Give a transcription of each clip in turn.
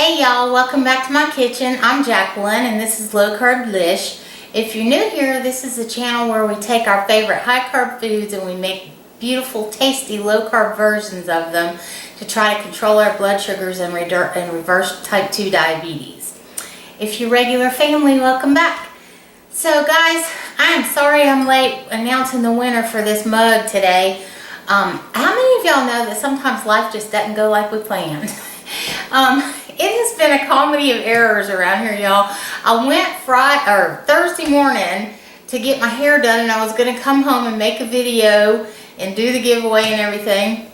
Hey y'all, welcome back to my kitchen. I'm Jacqueline and this is Low Carblish. If you're new here, this is a channel where we take our favorite high carb foods and we make beautiful, tasty, low carb versions of them to try to control our blood sugars and reverse type 2 diabetes. If you're regular family, welcome back. So guys, I am sorry I'm late announcing the winner for this mug today. How many of y'all know that sometimes life just doesn't go like we planned? It has been a comedy of errors around here, y'all. I went Thursday morning to get my hair done, and I was going to come home and make a video and do the giveaway and everything.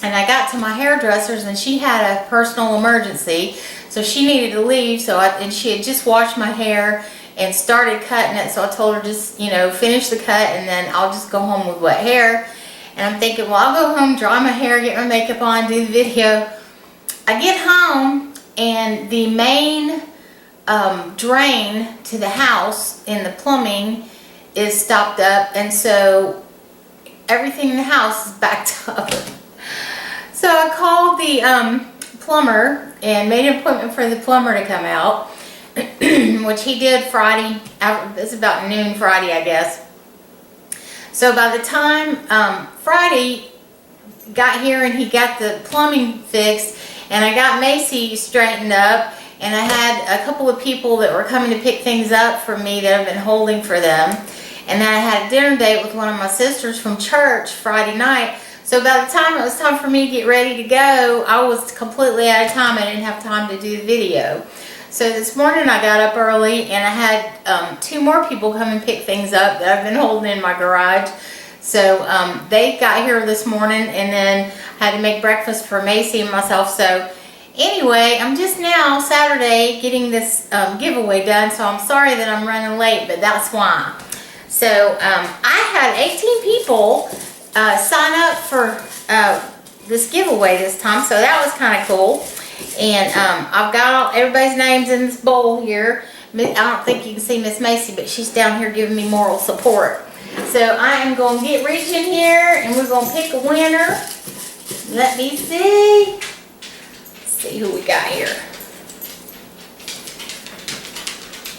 And I got to my hairdresser's, and she had a personal emergency, so she needed to leave. And she had just washed my hair and started cutting it, so I told her just, finish the cut, and then I'll just go home with wet hair. And I'm thinking, well, I'll go home, dry my hair, get my makeup on, do the video. I get home and the main drain to the house in the plumbing is stopped up, and so everything in the house is backed up. So I called the plumber and made an appointment for the plumber to come out, which he did Friday. It's about noon Friday, I guess. So by the time Friday got here and he got the plumbing fixed, and I got Macy straightened up, and I had a couple of people that were coming to pick things up for me that I've been holding for them. And then I had a dinner date with one of my sisters from church Friday night. So by the time it was time for me to get ready to go, I was completely out of time. I didn't have time to do the video. So this morning I got up early, and I had two more people come and pick things up that I've been holding in my garage. So they got here this morning, and then had to make breakfast for Macy and myself. So anyway, I'm just now Saturday getting this giveaway done, so I'm sorry that I'm running late, but that's why. So I had 18 people sign up for this giveaway this time, so that was kind of cool. And I've got everybody's names in this bowl here. I don't think you can see Miss Macy, but she's down here giving me moral support. So I am going to reach in here, and we're going to pick a winner. Let me see. Let's see who we got here.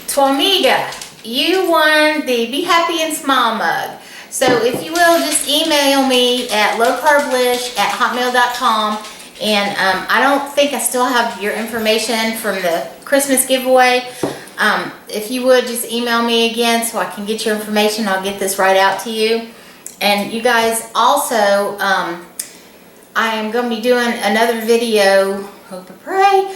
Twamiga, you won the Be Happy and Smile mug. So if you will, just email me at lowcarblish@hotmail.com. And I don't think I still have your information from the Christmas giveaway. If you would, just email me again so I can get your information. I'll get this right out to you. And you guys also, I am going to be doing another video, hope and pray,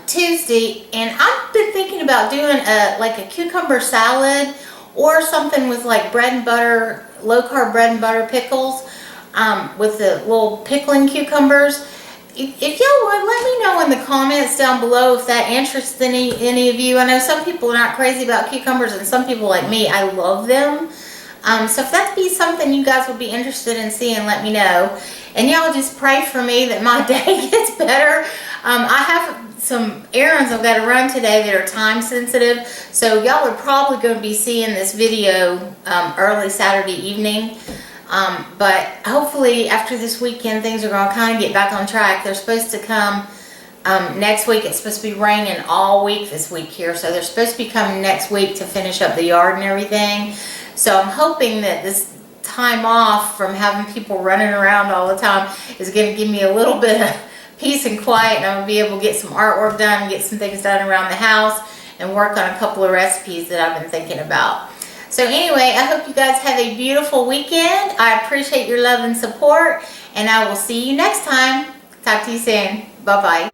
Tuesday. And I've been thinking about doing like a cucumber salad or something with like bread and butter, low carb bread and butter pickles with the little pickling cucumbers. If y'all would, let me know in the comments down below if that interests any of you. I know some people are not crazy about cucumbers, and some people like me, I love them. So if that'd be something you guys would be interested in seeing, let me know. And y'all just pray for me that my day gets better. I have some errands I've got to run today that are time sensitive, so y'all are probably going to be seeing this video early Saturday evening. But hopefully after this weekend things are going to kind of get back on track. They're supposed to come next week. It's supposed to be raining all week this week here, so they're supposed to be coming next week to finish up the yard and everything. So I'm hoping that this time off from having people running around all the time is going to give me a little bit of peace and quiet, and I'm going to be able to get some artwork done, get some things done around the house, and work on a couple of recipes that I've been thinking about. So anyway, I hope you guys have a beautiful weekend. I appreciate your love and support, and I will see you next time. Talk to you soon. Bye-bye.